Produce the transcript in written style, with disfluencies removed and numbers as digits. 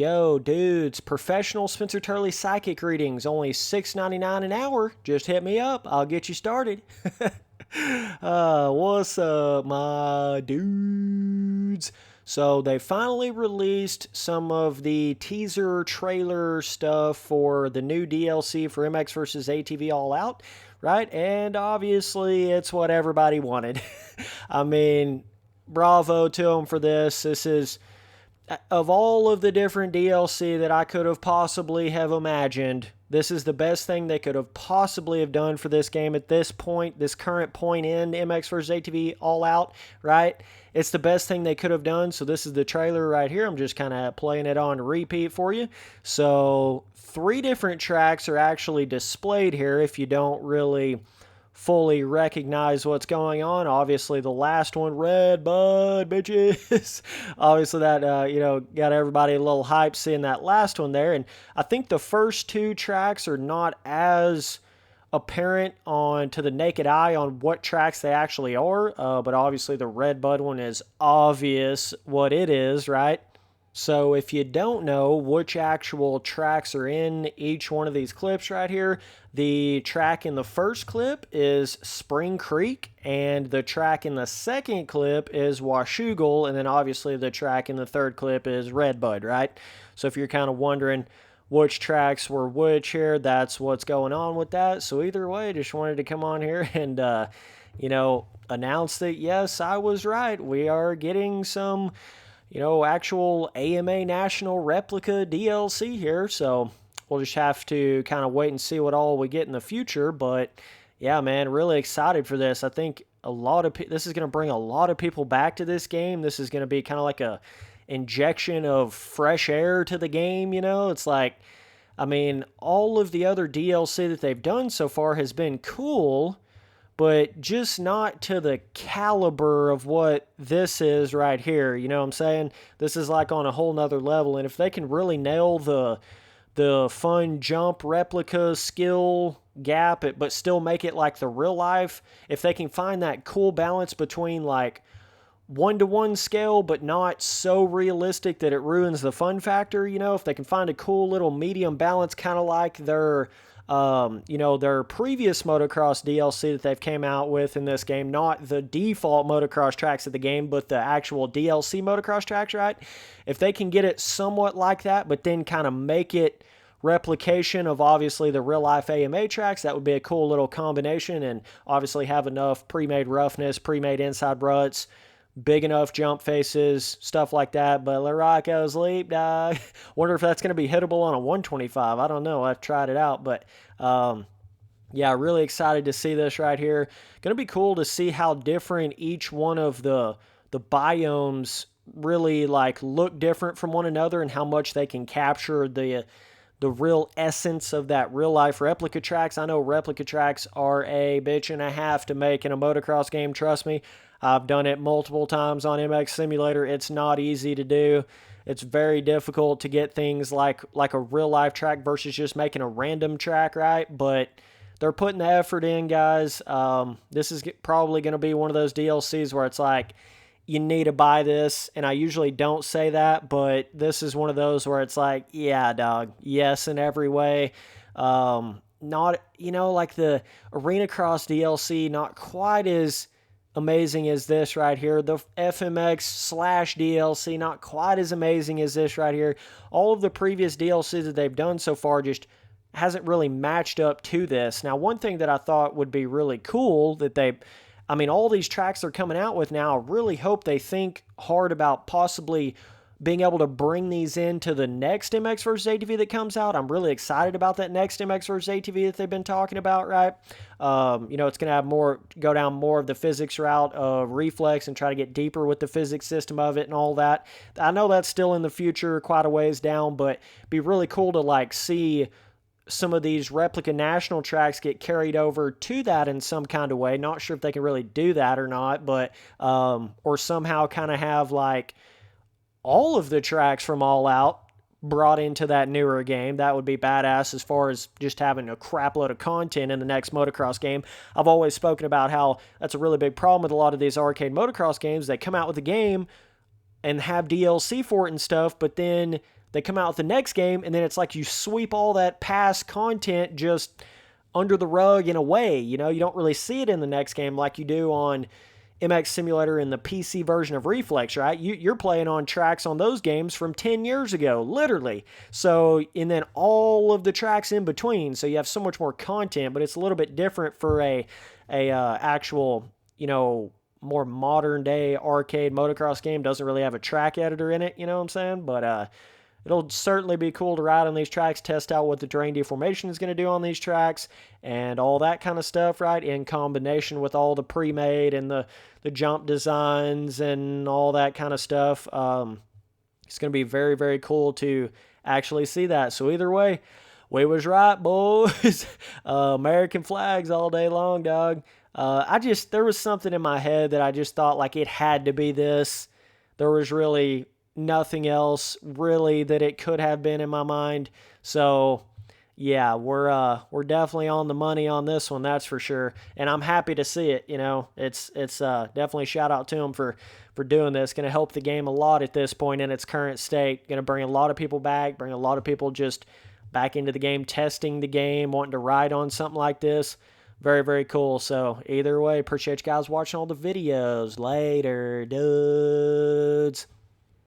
Yo, dudes, professional Spencer Turley psychic readings, only $6.99 an hour. Just hit me up. I'll get you started. What's up, my dudes? So they finally released some of the teaser trailer stuff for the new DLC for MX vs. ATV All Out, right? And obviously it's what everybody wanted. I mean, bravo to them for this. This is of all of the different DLC that I could have possibly have imagined, this is the best thing they could have possibly have done for this game at this point, this current point in MX vs. ATV All Out, right? It's the best thing they could have done. So this is the trailer right here. I'm just kind of playing it on repeat for you. So 3 different tracks are actually displayed here if you don't really fully recognize what's going on. Obviously, the last one, Red Bud, bitches. Obviously, that, got everybody a little hyped seeing that last one there. And I think the first 2 tracks are not as apparent on to the naked eye on what tracks they actually are. But obviously, the Red Bud one is obvious what it is, right? So if you don't know which actual tracks are in each one of these clips right here, the track in the first clip is Spring Creek, and the track in the second clip is Washougal, and then obviously the track in the third clip is Redbud, right? So if you're kind of wondering which tracks were which here, that's what's going on with that. So either way, just wanted to come on here and, announce that, yes, I was right. We are getting some actual AMA National Replica DLC here, so we'll just have to kind of wait and see what all we get in the future, but yeah, man, really excited for this. I think this is going to bring a lot of people back to this game. This is going to be kind of like a injection of fresh air to the game, It's like, all of the other DLC that they've done so far has been cool, but just not to the caliber of what this is right here. You know what I'm saying? This is like on a whole nother level. And if they can really nail the fun jump replica skill gap, but still make it like the real life, if they can find that cool balance between like 1-to-1 scale, but not so realistic that it ruins the fun factor, if they can find a cool little medium balance, kind of like their previous motocross DLC that they've came out with in this game, not the default motocross tracks of the game, but the actual DLC motocross tracks, right? If they can get it somewhat like that, but then kind of make it replication of obviously the real life AMA tracks, that would be a cool little combination, and obviously have enough pre-made roughness, pre-made inside ruts, big enough jump faces, stuff like that. But Leroy goes leap, dog. Wonder if that's going to be hittable on a 125. I don't know. I've tried it out, but really excited to see this right here. Going to be cool to see how different each one of the biomes really like look different from one another, and how much they can capture the real essence of that real life replica tracks. I know replica tracks are a bitch and a half to make in a motocross game. Trust me. I've done it multiple times on MX Simulator. It's not easy to do. It's very difficult to get things like a real life track versus just making a random track, right? But they're putting the effort in, guys. This is probably going to be one of those DLCs where it's like, you need to buy this, and I usually don't say that, but this is one of those where it's like, yeah, dog, yes in every way. Not, like the Arena Cross DLC, not quite as amazing as this right here. The FMX/DLC, not quite as amazing as this right here. All of the previous DLCs that they've done so far just hasn't really matched up to this. Now, one thing that I thought would be really cool that all these tracks they're coming out with now, I really hope they think hard about possibly being able to bring these into the next MX vs. ATV that comes out. I'm really excited about that next MX vs. ATV that they've been talking about, right? It's going to have go down more of the physics route of reflex and try to get deeper with the physics system of it and all that. I know that's still in the future, quite a ways down, but it'd be really cool to like see some of these replica national tracks get carried over to that in some kind of way. Not sure if they can really do that or not, but or somehow kind of have like all of the tracks from All Out brought into that newer game. That would be badass as far as just having a crap load of content in the next motocross game. I've always spoken about how that's a really big problem with a lot of these arcade motocross games. They come out with a game and have DLC for it and stuff, but then they come out with the next game, and then it's like you sweep all that past content just under the rug in a way. You know, you don't really see it in the next game like you do on MX Simulator in the PC version of Reflex, right? You're playing on tracks on those games from 10 years ago, literally. So, and then all of the tracks in between. So you have so much more content, but it's a little bit different for a actual, you know, more modern day arcade motocross game. Doesn't really have a track editor in it, you know what I'm saying? But it'll certainly be cool to ride on these tracks, test out what the terrain deformation is going to do on these tracks, and all that kind of stuff, right? In combination with all the pre-made and the jump designs and all that kind of stuff. It's going to be very, very cool to actually see that. So either way, we was right, boys. American flags all day long, dog. There was something in my head that I just thought like it had to be this. There was really nothing else really that it could have been in my mind. So yeah, we're definitely on the money on this one, that's for sure. And I'm happy to see it. You know, it's definitely shout out to him for doing this. Going to help the game a lot at this point in its current state. Going to bring a lot of people back, bring a lot of people just back into the game, testing the game, wanting to ride on something like this. Very, very cool. So either way, appreciate you guys watching all the videos. Later, dudes.